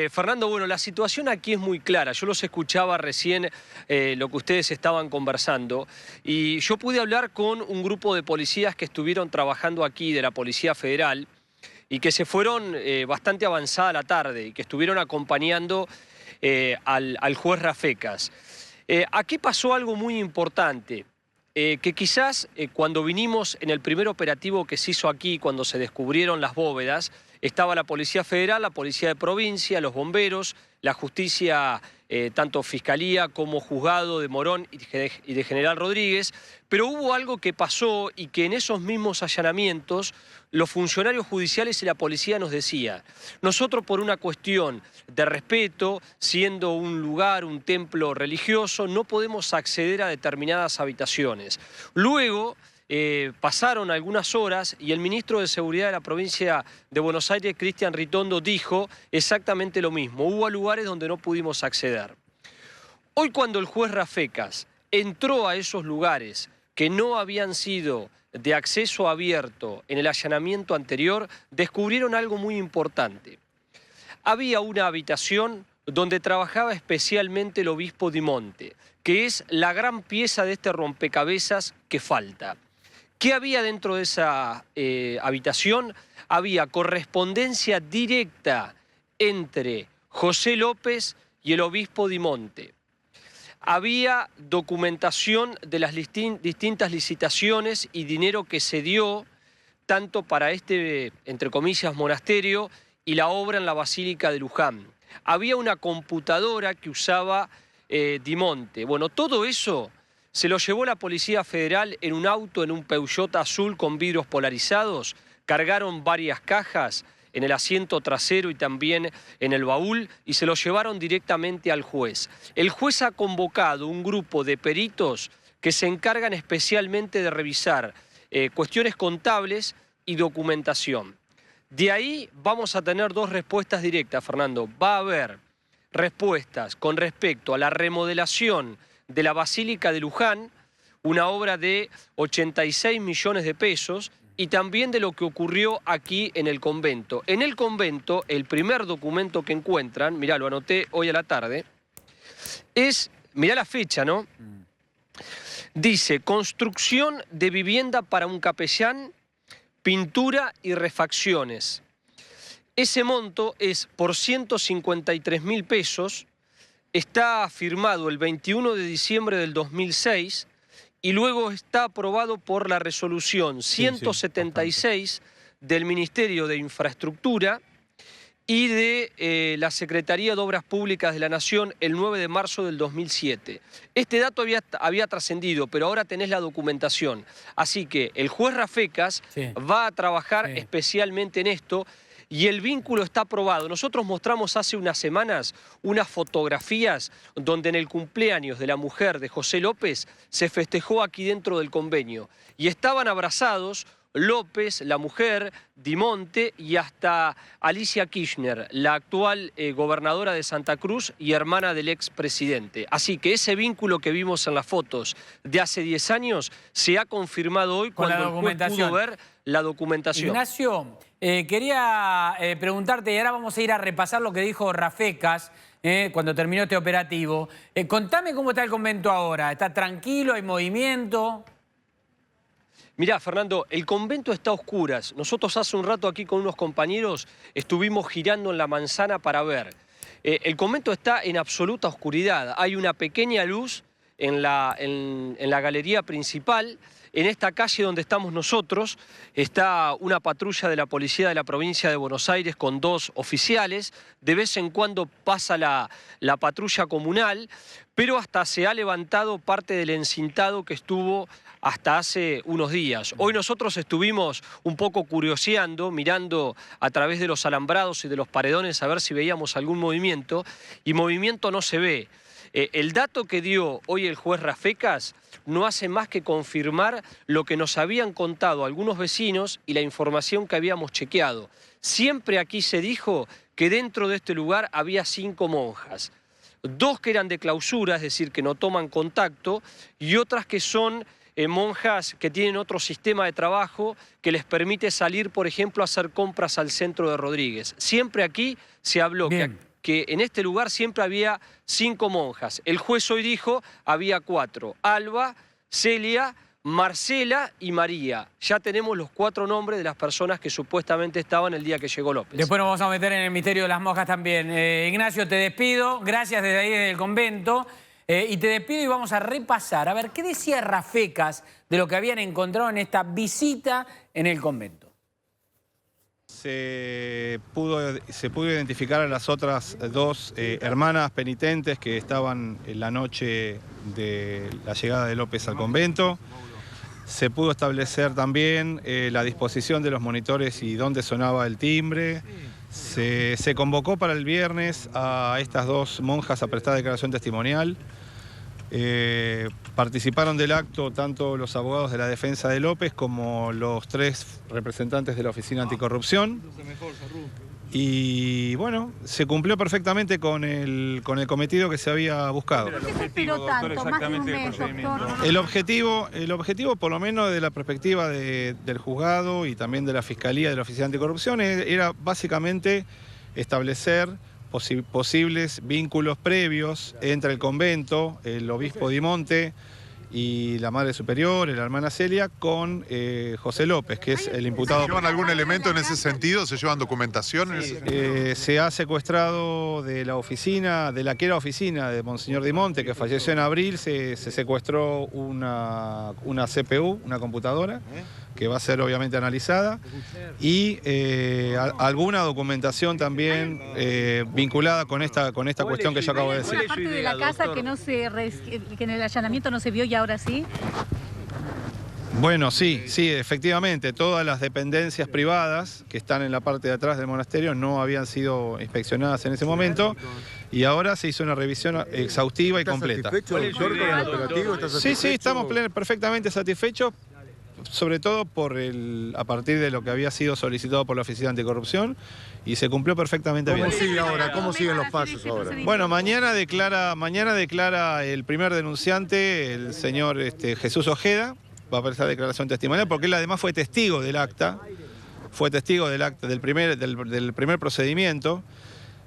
Fernando, bueno, la situación aquí es muy clara. Yo los escuchaba recién lo que ustedes estaban conversando y yo pude hablar con un grupo de policías que estuvieron trabajando aquí de la Policía Federal y que se fueron bastante avanzada la tarde y que estuvieron acompañando al juez Rafecas. Aquí pasó algo muy importante. Que quizás cuando vinimos en el primer operativo que se hizo aquí, cuando se descubrieron las bóvedas, estaba la Policía Federal, la Policía de Provincia, los bomberos, la justicia, tanto Fiscalía como Juzgado de Morón y de General Rodríguez, pero hubo algo que pasó y que en esos mismos allanamientos los funcionarios judiciales y la policía nos decían, nosotros por una cuestión de respeto, siendo un lugar, un templo religioso, no podemos acceder a determinadas habitaciones. Luego pasaron algunas horas y el ministro de Seguridad de la provincia de Buenos Aires, Cristian Ritondo, dijo exactamente lo mismo. Hubo lugares donde no pudimos acceder. Hoy cuando el juez Rafecas entró a esos lugares que no habían sido de acceso abierto en el allanamiento anterior, descubrieron algo muy importante. Había una habitación donde trabajaba especialmente el obispo Dimonte, que es la gran pieza de este rompecabezas que falta. ¿Qué había dentro de esa habitación? Había correspondencia directa entre José López y el obispo Dimonte. Había documentación de las distintas licitaciones y dinero que se dio tanto para este, entre comillas, monasterio y la obra en la Basílica de Luján. Había una computadora que usaba Dimonte. Bueno, todo eso se lo llevó la Policía Federal en un auto, en un Peugeot azul con vidrios polarizados. Cargaron varias cajas en el asiento trasero y también en el baúl y se lo llevaron directamente al juez. El juez ha convocado un grupo de peritos que se encargan especialmente de revisar cuestiones contables y documentación. De ahí vamos a tener dos respuestas directas, Fernando. Va a haber respuestas con respecto a la remodelación de la Basílica de Luján, una obra de 86 millones de pesos, y también de lo que ocurrió aquí en el convento. En el convento, el primer documento que encuentran, mirá, lo anoté hoy a la tarde, es, mirá la fecha, ¿no? Dice, construcción de vivienda para un capellán, pintura y refacciones. Ese monto es por 153.000 pesos, está firmado el 21 de diciembre del 2006 y luego está aprobado por la resolución 176 del Ministerio de Infraestructura y de la Secretaría de Obras Públicas de la Nación el 9 de marzo del 2007. Este dato había trascendido, pero ahora tenés la documentación. Así que el juez Rafecas va a trabajar especialmente en esto y el vínculo está aprobado. Nosotros mostramos hace unas semanas unas fotografías donde en el cumpleaños de la mujer de José López se festejó aquí dentro del convenio y estaban abrazados López, la mujer, Dimonte y hasta Alicia Kirchner, la actual gobernadora de Santa Cruz y hermana del expresidente. Así que ese vínculo que vimos en las fotos de hace 10 años se ha confirmado hoy cuando el juez pudo ver la documentación. Ignacio, quería preguntarte, y ahora vamos a ir a repasar lo que dijo Rafecas cuando terminó este operativo. Contame cómo está el convento ahora. ¿Está tranquilo? ¿Hay movimiento? Mirá, Fernando, el convento está a oscuras. Nosotros hace un rato aquí con unos compañeros estuvimos girando en la manzana para ver. El convento está en absoluta oscuridad. Hay una pequeña luz en la galería principal. En esta calle donde estamos nosotros está una patrulla de la policía de la provincia de Buenos Aires con 2 oficiales. De vez en cuando pasa la patrulla comunal, pero hasta se ha levantado parte del encintado que estuvo hasta hace unos días. Hoy nosotros estuvimos un poco curioseando, mirando a través de los alambrados y de los paredones a ver si veíamos algún movimiento, y movimiento no se ve. El dato que dio hoy el juez Rafecas no hace más que confirmar lo que nos habían contado algunos vecinos y la información que habíamos chequeado. Siempre aquí se dijo que dentro de este lugar había 5 monjas. 2 que eran de clausura, es decir, que no toman contacto, y otras que son monjas que tienen otro sistema de trabajo que les permite salir, por ejemplo, a hacer compras al centro de Rodríguez. Siempre aquí se habló que en este lugar siempre había 5 monjas. El juez hoy dijo había 4. Alba, Celia, Marcela y María. Ya tenemos los 4 nombres de las personas que supuestamente estaban el día que llegó López. Después nos vamos a meter en el misterio de las monjas también. Ignacio, te despido. Gracias desde ahí, desde el convento. Y te despido y vamos a repasar. A ver, ¿qué decía Rafecas de lo que habían encontrado en esta visita en el convento? Se pudo identificar a las otras 2 hermanas penitentes que estaban en la noche de la llegada de López al convento. Se pudo establecer también la disposición de los monitores y dónde sonaba el timbre. Se convocó para el viernes a estas 2 monjas a prestar declaración testimonial. Participaron del acto tanto los abogados de la defensa de López como los 3 representantes de la Oficina Anticorrupción. Y bueno, se cumplió perfectamente con el cometido que se había buscado. ¿Por qué se esperó tanto? Más de un mes, doctor. El objetivo, por lo menos de la perspectiva del juzgado y también de la Fiscalía de la Oficina Anticorrupción, era básicamente establecer posibles vínculos previos entre el convento, el obispo Dimonte y la Madre Superior, la hermana Celia, con José López, que es el imputado. ¿Se llevan algún elemento en ese sentido? ¿Se llevan documentación? Se ha secuestrado de la oficina, de la que era oficina de Monseñor Dimonte, que falleció en abril, se secuestró una CPU, una computadora, que va a ser obviamente analizada, y alguna documentación también vinculada con esta cuestión que yo acabo de decir. ¿La parte de la casa que que en el allanamiento no se vio y ahora sí? Bueno, sí, efectivamente. Todas las dependencias privadas que están en la parte de atrás del monasterio no habían sido inspeccionadas en ese momento y ahora se hizo una revisión exhaustiva y completa. ¿Estás satisfecho, doctor, con el operativo? Sí, estamos perfectamente satisfechos, sobre todo a partir de lo que había sido solicitado por la Oficina Anticorrupción, y se cumplió perfectamente bien. ¿Cómo sigue ahora? ¿Cómo siguen los pasos ahora? Bueno, mañana declara el primer denunciante, el señor Jesús Ojeda. Va a prestar declaración testimonial porque él además fue testigo del acta, del primer procedimiento,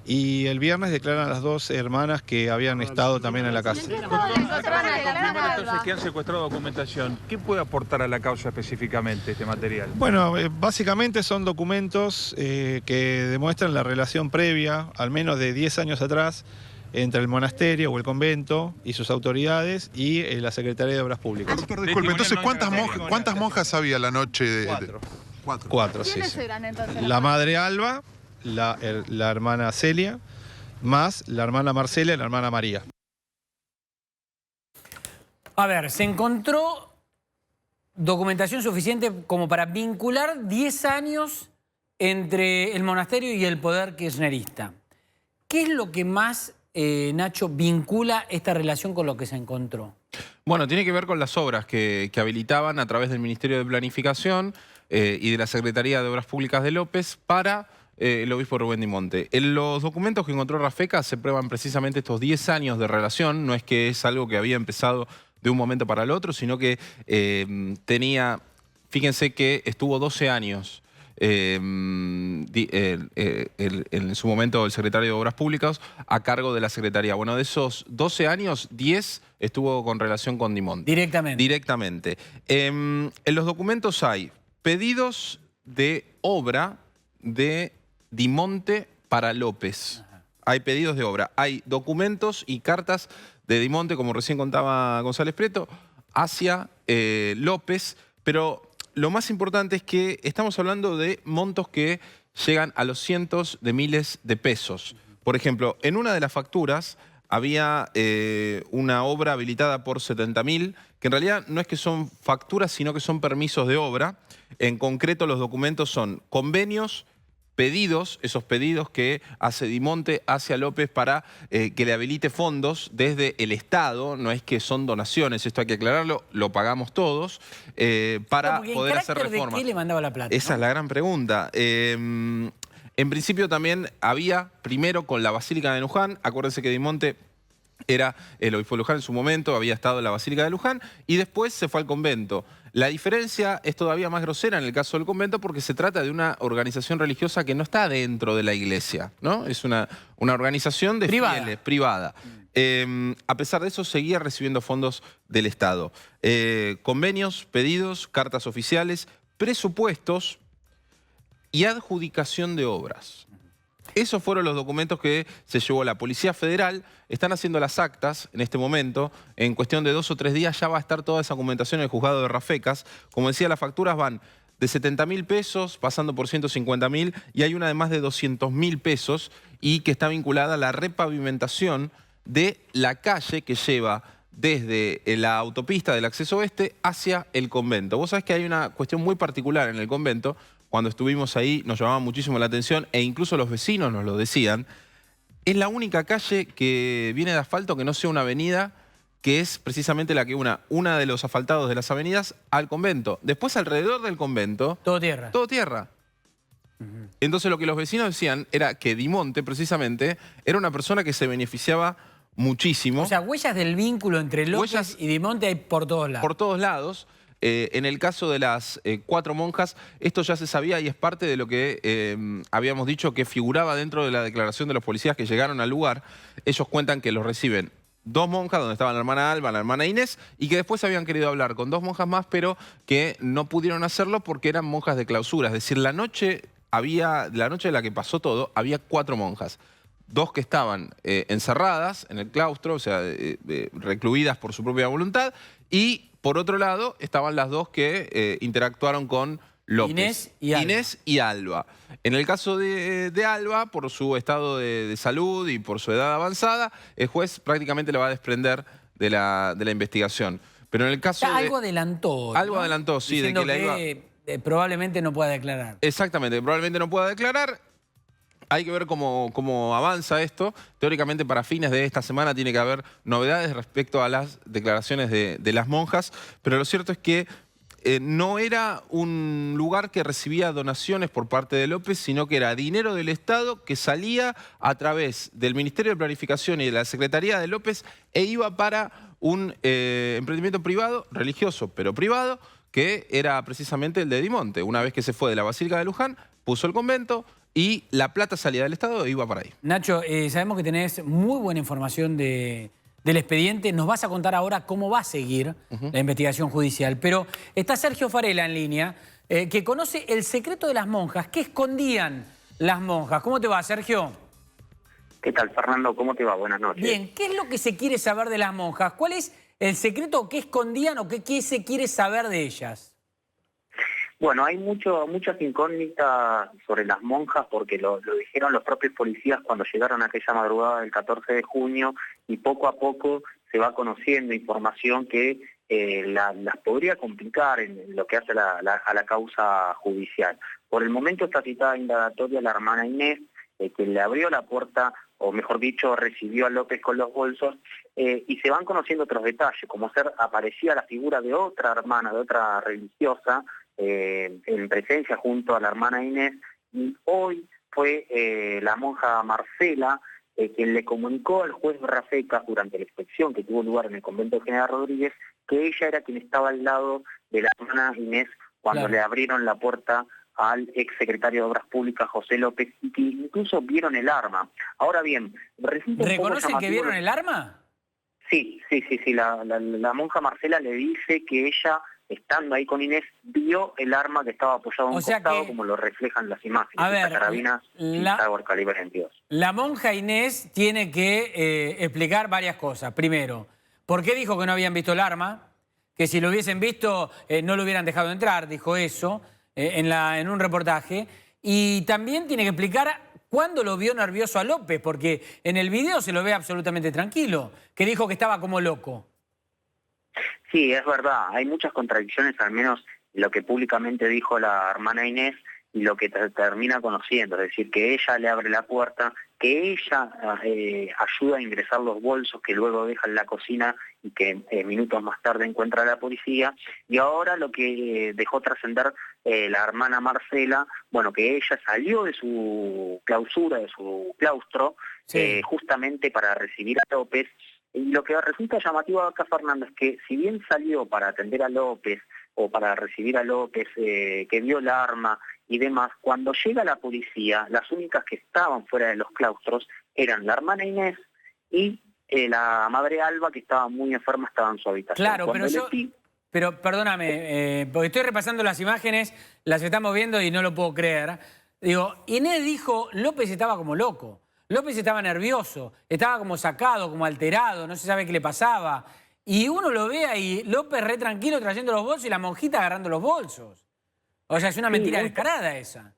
y el viernes declaran a las 2 hermanas que habían estado también en la casa. Entonces, que han secuestrado documentación, ¿qué puede aportar a la causa específicamente este material? Bueno, básicamente son documentos que demuestran la relación previa, al menos de 10 años atrás, entre el monasterio o el convento y sus autoridades y la Secretaría de Obras Públicas. Doctor, disculpe, entonces, ¿cuántas monjas había la noche de...? 4, sí. ¿Quiénes eran entonces? La madre Alba, la hermana Celia, más la hermana Marcela y la hermana María. A ver, se encontró documentación suficiente como para vincular 10 años entre el monasterio y el poder kirchnerista. ¿Qué es lo que más, Nacho, vincula esta relación con lo que se encontró? Bueno, tiene que ver con las obras que habilitaban a través del Ministerio de Planificación y de la Secretaría de Obras Públicas de López para el obispo Rubén Dimonte. En los documentos que encontró Rafecas se prueban precisamente estos 10 años de relación. No es que es algo que había empezado de un momento para el otro, sino que fíjense que estuvo 12 años en su momento el secretario de Obras Públicas a cargo de la Secretaría. Bueno, de esos 12 años, 10 estuvo con relación con Dimonte. Directamente. Directamente. En los documentos hay pedidos de obra de Dimonte para López. Hay pedidos de obra. Hay documentos y cartas de Dimonte, como recién contaba González Prieto, hacia López, pero lo más importante es que estamos hablando de montos que llegan a los cientos de miles de pesos. Por ejemplo, en una de las facturas había una obra habilitada por 70.000, que en realidad no es que son facturas, sino que son permisos de obra. En concreto, los documentos son convenios, pedidos, esos pedidos que hace Dimonte hacia López para que le habilite fondos desde el Estado, no es que son donaciones, esto hay que aclararlo, lo pagamos todos, para poder hacer reformas. ¿De qué le mandaba la plata? Esa es la gran pregunta. En principio también había, primero con la Basílica de Luján, acuérdense que Dimonte era el obispo de Luján en su momento, había estado en la Basílica de Luján y después se fue al convento. La diferencia es todavía más grosera en el caso del convento porque se trata de una organización religiosa que no está dentro de la iglesia, ¿no? Es una organización de fieles, privada. A pesar de eso, seguía recibiendo fondos del Estado. Convenios, pedidos, cartas oficiales, presupuestos y adjudicación de obras. Esos fueron los documentos que se llevó la Policía Federal. Están haciendo las actas en este momento. En cuestión de 2 o 3 días ya va a estar toda esa documentación en el juzgado de Rafecas. Como decía, las facturas van de 70.000 pesos, pasando por 150.000, y hay una de más de 200.000 pesos y que está vinculada a la repavimentación de la calle que lleva desde la autopista del acceso oeste hacia el convento. Vos sabés que hay una cuestión muy particular en el convento. Cuando estuvimos ahí nos llamaba muchísimo la atención e incluso los vecinos nos lo decían. Es la única calle que viene de asfalto que no sea una avenida, que es precisamente la que una de los asfaltados de las avenidas al convento. Después alrededor del convento... Todo tierra. Todo tierra. Entonces lo que los vecinos decían era que Di Monte precisamente era una persona que se beneficiaba muchísimo. O sea, huellas del vínculo entre López y Di Monte hay por todos lados. Por todos lados. En el caso de las 4 monjas, esto ya se sabía y es parte de lo que habíamos dicho que figuraba dentro de la declaración de los policías que llegaron al lugar. Ellos cuentan que los reciben 2 monjas, donde estaban la hermana Alba, la hermana Inés, y que después habían querido hablar con 2 monjas más, pero que no pudieron hacerlo porque eran monjas de clausura. Es decir, la noche de la que pasó todo, había 4 monjas. 2 que estaban encerradas en el claustro, o sea, recluidas por su propia voluntad, y por otro lado estaban las 2 que interactuaron con López. Inés y Alba. En el caso de Alba, por su estado de salud y por su edad avanzada, el juez prácticamente le va a desprender de la investigación. Pero en el caso de... Algo adelantó. Algo adelantó, sí. Diciendo de que que probablemente no pueda declarar. Exactamente, probablemente no pueda declarar. Hay que ver cómo avanza esto. Teóricamente para fines de esta semana tiene que haber novedades respecto a las declaraciones de las monjas, pero lo cierto es que no era un lugar que recibía donaciones por parte de López, sino que era dinero del Estado que salía a través del Ministerio de Planificación y de la Secretaría de López e iba para un emprendimiento privado, religioso pero privado, que era precisamente el de Di Monte. Una vez que se fue de la Basílica de Luján, puso el convento y la plata salía del Estado e iba para ahí. Nacho, sabemos que tenés muy buena información del expediente. Nos vas a contar ahora cómo va a seguir la investigación judicial. Pero está Sergio Farela en línea, que conoce el secreto de las monjas. ¿Qué escondían las monjas? ¿Cómo te va, Sergio? ¿Qué tal, Fernando? ¿Cómo te va? Buenas noches. Bien, ¿qué es lo que se quiere saber de las monjas? ¿Cuál es el secreto que escondían o qué se quiere saber de ellas? Bueno, hay muchas incógnitas sobre las monjas porque lo dijeron los propios policías cuando llegaron aquella madrugada del 14 de junio y poco a poco se va conociendo información que las podría complicar en lo que hace a la causa judicial. Por el momento está citada indagatoria la hermana Inés, que le abrió la puerta, o mejor dicho, recibió a López con los bolsos, y se van conociendo otros detalles, como aparecía la figura de otra hermana, de otra religiosa, en presencia junto a la hermana Inés, y hoy fue la monja Marcela quien le comunicó al juez Rafecas durante la inspección que tuvo lugar en el convento de General Rodríguez que ella era quien estaba al lado de la hermana Inés cuando le abrieron la puerta al exsecretario de Obras Públicas, José López, y que incluso vieron el arma. Ahora bien, ¿reconocen que vieron el arma? Sí, la monja Marcela le dice que ella, estando ahí con Inés, vio el arma que estaba apoyado en un costado, como lo reflejan las imágenes. A ver, carabinas calibre 22. La monja Inés tiene que explicar varias cosas. Primero, ¿por qué dijo que no habían visto el arma? Que si lo hubiesen visto no lo hubieran dejado entrar, dijo eso en un reportaje. Y también tiene que explicar cuándo lo vio nervioso a López, porque en el video se lo ve absolutamente tranquilo, que dijo que estaba como loco. Sí, es verdad. Hay muchas contradicciones, al menos lo que públicamente dijo la hermana Inés y lo que termina conociendo. Es decir, que ella le abre la puerta, que ella ayuda a ingresar los bolsos que luego deja en la cocina y que minutos más tarde encuentra la policía. Y ahora lo que dejó trascender la hermana Marcela, bueno, que ella salió de su clausura, de su claustro, justamente para recibir a López, Y lo que resulta llamativo acá, Fernando, es que si bien salió para atender a López o para recibir a López, que vio el arma y demás, cuando llega la policía, las únicas que estaban fuera de los claustros eran la hermana Inés y la madre Alba, que estaba muy enferma, estaba en su habitación. Claro, pero perdóname, porque estoy repasando las imágenes, las estamos viendo y no lo puedo creer. Digo, Inés dijo, López estaba como loco. López estaba nervioso, estaba como sacado, como alterado, no se sabe qué le pasaba. Y uno lo ve ahí, López re tranquilo trayendo los bolsos y la monjita agarrando los bolsos. O sea, es una mentira descarada esa.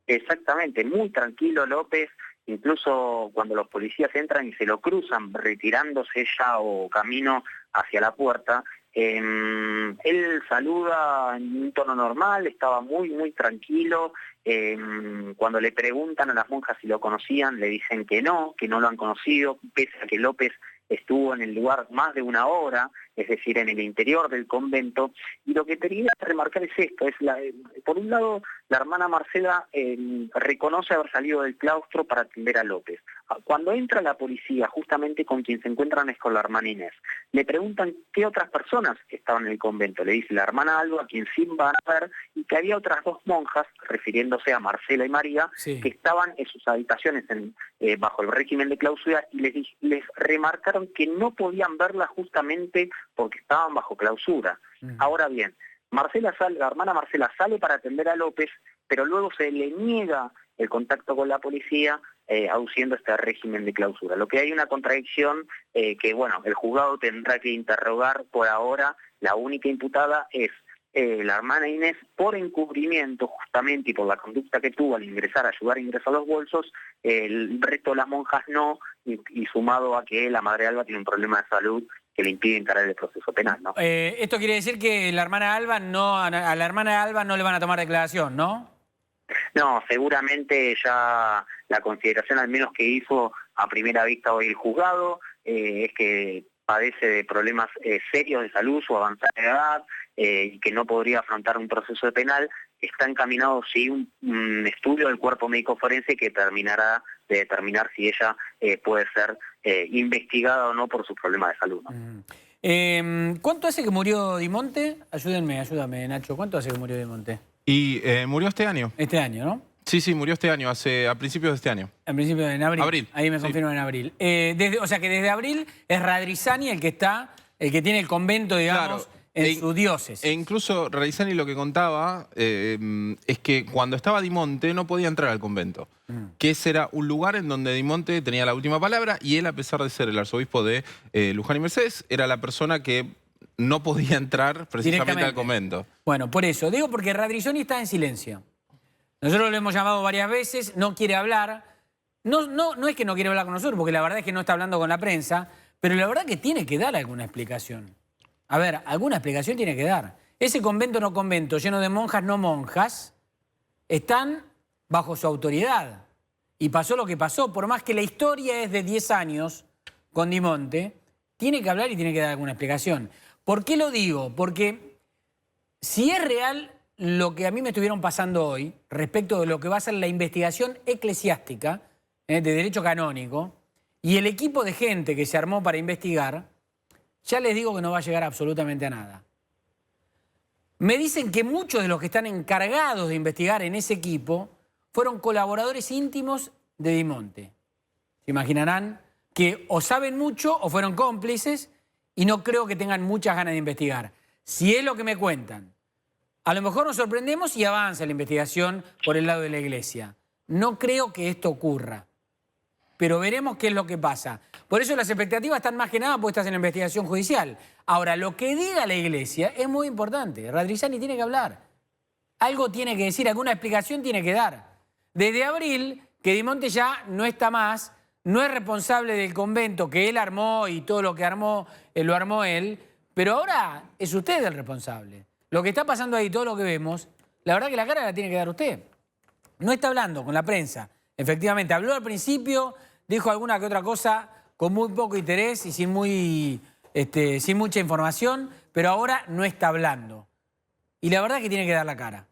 Exactamente, muy tranquilo López, incluso cuando los policías entran y se lo cruzan retirándose ya o camino hacia la puerta, él saluda en un tono normal, estaba muy tranquilo. Cuando le preguntan a las monjas si lo conocían, le dicen que no lo han conocido, pese a que López estuvo en el lugar más de una hora, es decir, en el interior del convento. Y lo que quería remarcar es esto, por un lado, la hermana Marcela reconoce haber salido del claustro para atender a López. Cuando entra la policía, justamente con quien se encuentran es con la hermana Inés, le preguntan qué otras personas estaban en el convento. Le dice la hermana Alba, a quien sí van a ver, y que había otras dos monjas, refiriéndose a Marcela y María, sí, que estaban en sus habitaciones bajo el régimen de clausura, y les remarcaron que no podían verla justamente porque estaban bajo clausura. Ahora bien, la hermana Marcela sale para atender a López, pero luego se le niega el contacto con la policía, aduciendo este régimen de clausura. Lo que hay una contradicción que, bueno, el juzgado tendrá que interrogar. Por ahora, la única imputada es la hermana Inés por encubrimiento justamente y por la conducta que tuvo al ayudar a ingresar los bolsos. El resto de las monjas no, y sumado a que la madre Alba tiene un problema de salud que le impide encarar el proceso penal, ¿no? Esto quiere decir que la hermana Alba a la hermana Alba no le van a tomar declaración, ¿no? No, seguramente ya la consideración al menos que hizo a primera vista hoy el juzgado es que padece de problemas serios de salud, su avanzada edad, y que no podría afrontar un proceso penal. Está encaminado, sí, un estudio del cuerpo médico forense que terminará de determinar si ella puede ser investigada o no por sus problemas de salud, ¿no? ¿Cuánto hace que murió Di Monte? Ayúdame, Nacho. ¿Cuánto hace que murió Di Monte? Y murió este año. Este año, ¿no? Sí, murió este año, a principios de este año. En principio, en abril. Abril. Ahí me confirman en abril. O sea que desde abril es Radrizzani el que tiene el convento, digamos, claro, en su diócesis. E incluso Radrizzani lo que contaba es que cuando estaba Di Monte no podía entrar al convento. Que ese era un lugar en donde Di Monte tenía la última palabra y él, a pesar de ser el arzobispo de Luján y Mercedes, era la persona que no podía entrar precisamente al convento. Bueno, por eso. Digo porque Radrizzani está en silencio. Nosotros lo hemos llamado varias veces, no quiere hablar. No es que no quiere hablar con nosotros, porque la verdad es que no está hablando con la prensa, pero la verdad es que tiene que dar alguna explicación. A ver, alguna explicación tiene que dar. Ese convento no convento, lleno de monjas no monjas, están bajo su autoridad. Y pasó lo que pasó. Por más que la historia es de 10 años con Di Monte, tiene que hablar y tiene que dar alguna explicación. ¿Por qué lo digo? Porque si es real lo que a mí me estuvieron pasando hoy respecto de lo que va a ser la investigación eclesiástica de derecho canónico y el equipo de gente que se armó para investigar, ya les digo que no va a llegar absolutamente a nada. Me dicen que muchos de los que están encargados de investigar en ese equipo fueron colaboradores íntimos de Di Monte. Se imaginarán que o saben mucho o fueron cómplices y no creo que tengan muchas ganas de investigar. Si es lo que me cuentan, a lo mejor nos sorprendemos y avanza la investigación por el lado de la Iglesia. No creo que esto ocurra, pero veremos qué es lo que pasa. Por eso las expectativas están más que nada puestas en la investigación judicial. Ahora, lo que diga la Iglesia es muy importante. Radrizzani tiene que hablar. Algo tiene que decir, alguna explicación tiene que dar. Desde abril, que Di Monte ya no está más, no es responsable del convento que él armó y todo lo que armó, lo armó él, pero ahora es usted el responsable. Lo que está pasando ahí, todo lo que vemos, la verdad que la cara la tiene que dar usted. No está hablando con la prensa. Efectivamente, habló al principio, dijo alguna que otra cosa con muy poco interés y sin mucha información, pero ahora no está hablando. Y la verdad que tiene que dar la cara.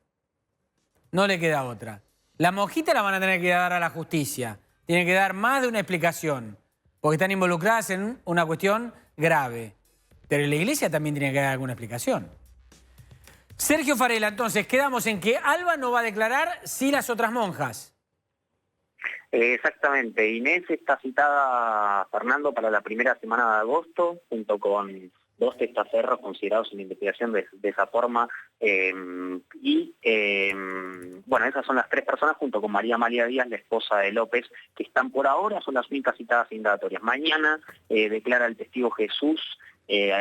No le queda otra. La monjita la van a tener que dar a la justicia. Tiene que dar más de una explicación. porque están involucradas en una cuestión grave. Pero la iglesia también tiene que dar alguna explicación. Sergio Farela, entonces, quedamos en que Alba no va a declarar, sí las otras monjas. Exactamente. Inés está citada, Fernando, para la primera semana de agosto, junto con 2 testaferros considerados en investigación de esa forma. Bueno, esas son las 3 personas, junto con María Amalia Díaz, la esposa de López, que están por ahora, son las únicas citadas indagatorias. Mañana declara el testigo Jesús,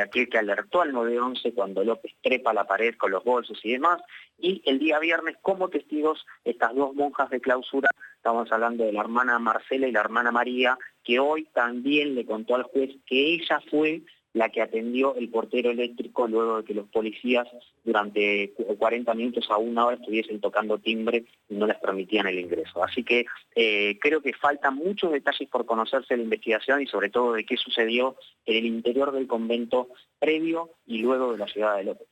aquel que alertó al 911 cuando López trepa la pared con los bolsos y demás, y el día viernes como testigos estas 2 monjas de clausura, estamos hablando de la hermana Marcela y la hermana María, que hoy también le contó al juez que ella fue la que atendió el portero eléctrico luego de que los policías durante 40 minutos a 1 hora estuviesen tocando timbre y no les permitían el ingreso. Así que creo que faltan muchos detalles por conocerse de la investigación y sobre todo de qué sucedió en el interior del convento previo y luego de la llegada de López.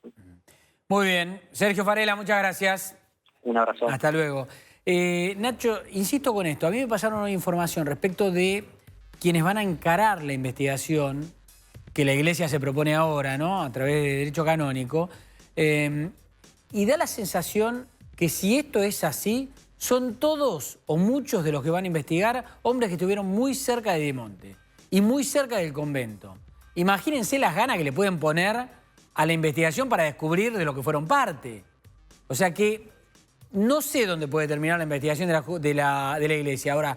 Muy bien. Sergio Farela, muchas gracias. Un abrazo. Hasta luego. Nacho, insisto con esto. A mí me pasaron una información respecto de quienes van a encarar la investigación que la Iglesia se propone ahora, ¿no? A través de derecho canónico. Y da la sensación que si esto es así, son todos o muchos de los que van a investigar hombres que estuvieron muy cerca de Dimonte y muy cerca del convento. Imagínense las ganas que le pueden poner a la investigación para descubrir de lo que fueron parte. O sea que no sé dónde puede terminar la investigación de la Iglesia. Ahora,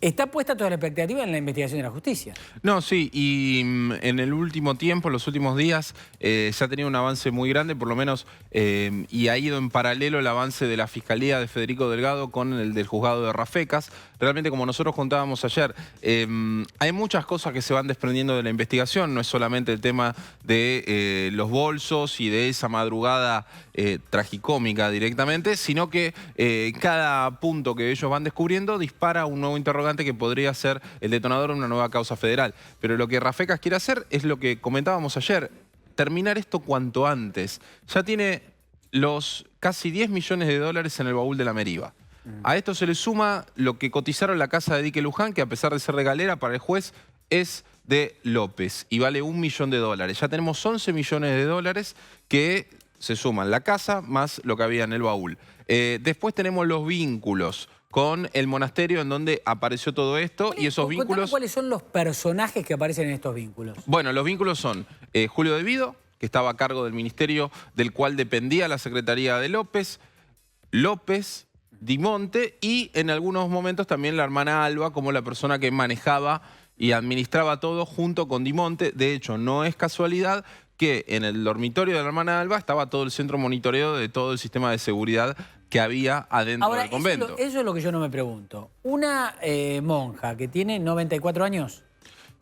está puesta toda la expectativa en la investigación de la justicia. No, sí, y en el último tiempo, en los últimos días, se ha tenido un avance muy grande, por lo menos, y ha ido en paralelo el avance de la Fiscalía de Federico Delgado con el del juzgado de Rafecas. Realmente, como nosotros contábamos ayer, hay muchas cosas que se van desprendiendo de la investigación, no es solamente el tema de los bolsos y de esa madrugada tragicómica directamente, sino que cada punto que ellos van descubriendo dispara un nuevo interrogante que podría ser el detonador de una nueva causa federal. Pero lo que Rafecas quiere hacer es lo que comentábamos ayer, terminar esto cuanto antes. Ya tiene los casi 10 millones de dólares en el baúl de la Meriva. A esto se le suma lo que cotizaron la casa de Dique Luján, que a pesar de ser de galera para el juez es de López y vale $1 millón. Ya tenemos 11 millones de dólares que se suman la casa más lo que había en el baúl. Después tenemos los vínculos con el monasterio en donde apareció todo esto y esos vínculos... ¿Cuáles son los personajes que aparecen en estos vínculos? Bueno, los vínculos son Julio De Vido, que estaba a cargo del ministerio del cual dependía la secretaría de López, López, Dimonte y en algunos momentos también la hermana Alba como la persona que manejaba y administraba todo junto con Dimonte. De hecho, no es casualidad que en el dormitorio de la hermana Alba estaba todo el centro monitoreo de todo el sistema de seguridad que había adentro del convento. Eso es lo que yo no me pregunto. Una monja que tiene 94 años.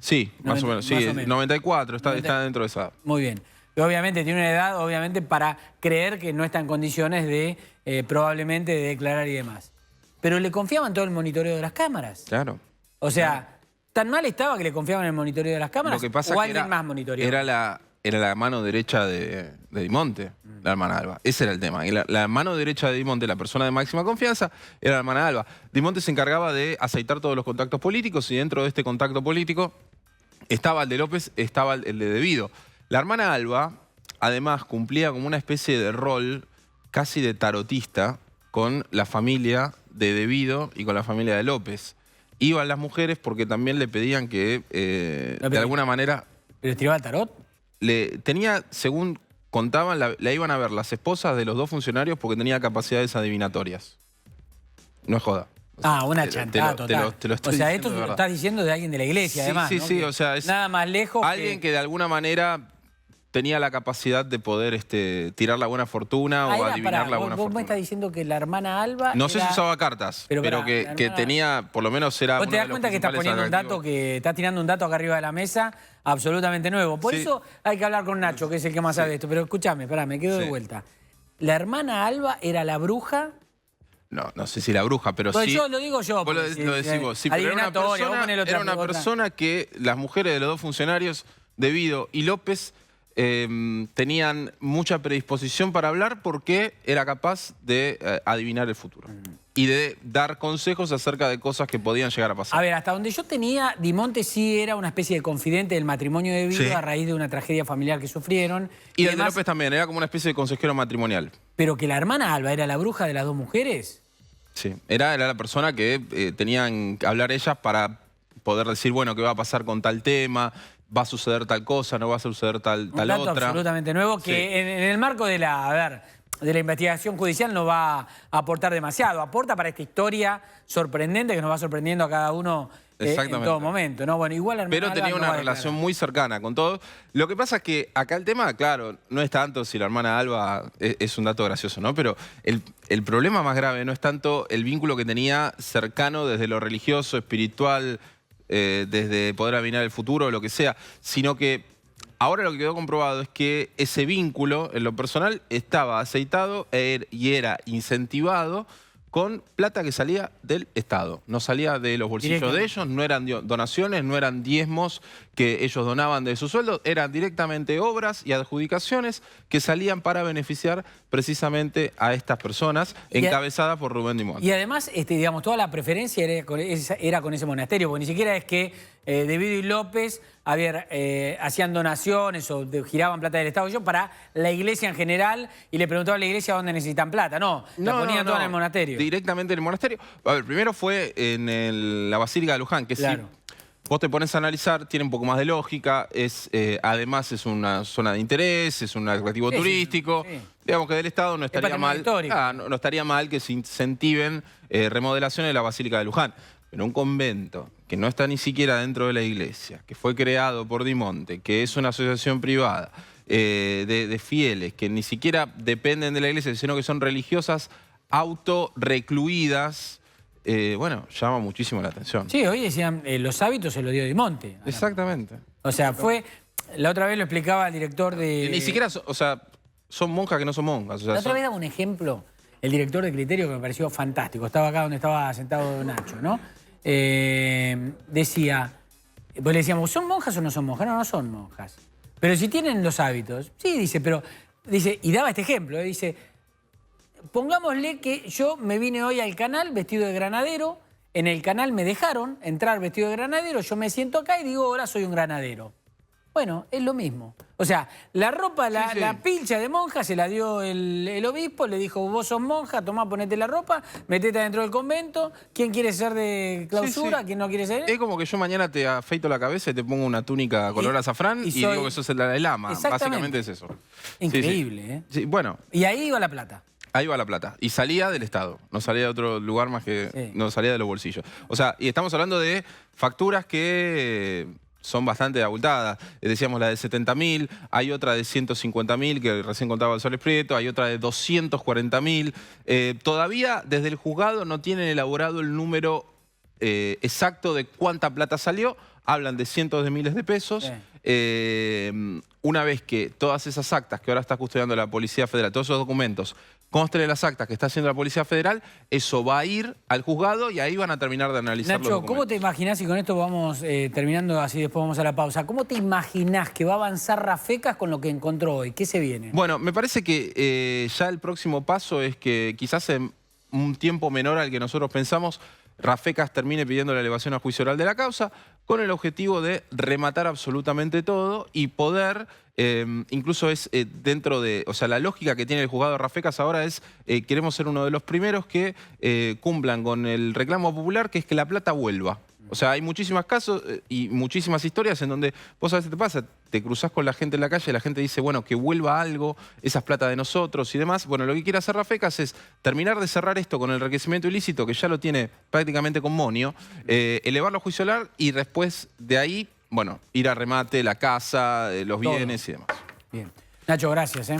Sí, más o menos. Sí, 94, está dentro de esa. Muy bien. Y obviamente tiene una edad, obviamente, para creer que no está en condiciones de, probablemente, de declarar y demás. Pero le confiaban todo el monitoreo de las cámaras. Claro. O sea, ¿tan mal estaba que le confiaban el monitoreo de las cámaras? Lo que pasa ¿O es que alguien más monitoreó? Era la mano derecha de Dimonte, la hermana Alba. Ese era el tema. Y la mano derecha de Dimonte, la persona de máxima confianza, era la hermana Alba. Dimonte se encargaba de aceitar todos los contactos políticos y dentro de este contacto político estaba el de López, estaba el de De Vido. La hermana Alba, además, cumplía como una especie de rol casi de tarotista con la familia de Vido y con la familia de López. Iban las mujeres porque también le pedían que, de alguna manera... ¿Pero tiraba el tarot? Tenía, según contaban, la iban a ver las esposas de los 2 funcionarios porque tenía capacidades adivinatorias. No es joda. Una chantada total. Te lo estoy o sea, diciendo esto lo estás diciendo de alguien de la iglesia, además. Sí, ¿no? sí, o sea, es nada más lejos alguien que de alguna manera tenía la capacidad de poder tirar la buena fortuna o adivinar la buena fortuna. Vos me estás diciendo que la hermana Alba no sé si usaba cartas, pero que tenía, por lo menos era... Vos te das cuenta que estás poniendo un dato, que estás tirando un dato acá arriba de la mesa absolutamente nuevo. Por eso hay que hablar con Nacho, que es el que más sabe de esto. Pero escúchame, esperá, me quedo de vuelta. ¿La hermana Alba era la bruja? No sé si la bruja, pero pues sí... yo lo digo yo. Vos lo decís vos. Sí, pero era una persona que las mujeres de los 2 funcionarios, De Vido y López, tenían mucha predisposición para hablar porque era capaz de adivinar el futuro y de dar consejos acerca de cosas que podían llegar a pasar. A ver, hasta donde yo tenía, Di Monte sí era una especie de confidente del matrimonio de Vito a raíz de una tragedia familiar que sufrieron. Y el de López también, era como una especie de consejero matrimonial. Pero que la hermana Alba era la bruja de las dos mujeres. Sí, era la persona que tenían que hablar ellas para poder decir, bueno, qué va a pasar con tal tema, va a suceder tal cosa, no va a suceder tal Un dato otra. absolutamente nuevo que en el marco de la investigación judicial no va a aportar demasiado. Aporta para esta historia sorprendente que nos va sorprendiendo a cada uno en todo momento, ¿no? Bueno, igual pero tenía una relación muy cercana con todos. Lo que pasa es que acá el tema, claro, no es tanto si la hermana Alba es un dato gracioso, ¿no? Pero el problema más grave no es tanto el vínculo que tenía cercano desde lo religioso, espiritual, desde poder adivinar el futuro o lo que sea, sino que ahora lo que quedó comprobado es que ese vínculo, en lo personal, estaba aceitado y era incentivado con plata que salía del Estado. No salía de los bolsillos de ellos, no eran donaciones, no eran diezmos que ellos donaban de sus sueldos, eran directamente obras y adjudicaciones que salían para beneficiar precisamente a estas personas, encabezadas por Rubén Di Monte. Y además, digamos, toda la preferencia era con ese monasterio, porque ni siquiera es que De Vito y López hacían donaciones o giraban plata del Estado para la iglesia en general y le preguntaban a la iglesia dónde necesitan plata. No, la ponían toda en el monasterio. Directamente en el monasterio. A ver, primero fue en la Basílica de Luján, que si vos te pones a analizar, tiene un poco más de lógica, además es una zona de interés, es un atractivo turístico. Digamos que del Estado no estaría mal, no estaría mal que se incentiven remodelaciones de la Basílica de Luján. Pero un convento que no está ni siquiera dentro de la iglesia, que fue creado por Di Monte, que es una asociación privada de fieles, que ni siquiera dependen de la iglesia, sino que son religiosas autorrecluidas, bueno, llama muchísimo la atención. Sí, hoy decían, los hábitos se los dio Di Monte. Exactamente. O sea, la otra vez lo explicaba el director de... Ni siquiera, o sea, son monjas que no son monjas. O sea, la otra vez daba un ejemplo, el director de Criterio, que me pareció fantástico. Estaba acá donde estaba sentado Nacho, ¿no? Decía, pues le decíamos, ¿son monjas o no son monjas? No, no son monjas. Pero si tienen los hábitos. Sí, dice, pero... Dice, y daba este ejemplo, dice... Pongámosle que yo me vine hoy al canal vestido de granadero, en el canal me dejaron entrar vestido de granadero, yo me siento acá y digo, ahora soy un granadero. Bueno, es lo mismo. O sea, la ropa, la pilcha de monja se la dio el obispo, le dijo, vos sos monja, tomá, ponete la ropa, metete adentro del convento, ¿quién quiere ser de clausura? ¿Quién no quiere ser? Es como que yo mañana te afeito la cabeza y te pongo una túnica color azafrán y digo que sos el lama. Básicamente es eso. Increíble, ¿eh? Sí, bueno. Y ahí iba la plata. Ahí va la plata. Y salía del Estado. No salía de otro lugar más que... No salía de los bolsillos. O sea, y estamos hablando de facturas que son bastante abultadas. Decíamos la de 70.000, hay otra de 150.000 que recién contaba el Soles Prieto, hay otra de 240.000. Todavía desde el juzgado no tienen elaborado el número exacto de cuánta plata salió. Hablan de cientos de miles de pesos. Una vez que todas esas actas que ahora está custodiando la Policía Federal, todos esos documentos, consten en las actas que está haciendo la Policía Federal, eso va a ir al juzgado y ahí van a terminar de analizar los documentos. Nacho, ¿cómo te imaginás, y con esto vamos terminando, así después vamos a la pausa, cómo te imaginás que va a avanzar Rafecas con lo que encontró hoy? ¿Qué se viene? Bueno, me parece que ya el próximo paso es que quizás en un tiempo menor al que nosotros pensamos, Rafecas termine pidiendo la elevación a juicio oral de la causa con el objetivo de rematar absolutamente todo y poder, incluso es dentro de, o sea, la lógica que tiene el juzgado de Rafecas ahora es, queremos ser uno de los primeros que cumplan con el reclamo popular, que es que la plata vuelva. O sea, hay muchísimos casos y muchísimas historias en donde vos sabés qué te pasa, te cruzás con la gente en la calle y la gente dice, bueno, que vuelva algo, esas plata de nosotros y demás. Bueno, lo que quiere hacer Rafecas es terminar de cerrar esto con el enriquecimiento ilícito, que ya lo tiene prácticamente con monio, elevarlo a juicio oral y después de ahí, bueno, ir a remate, la casa, los bienes y demás. Bien. Nacho, gracias,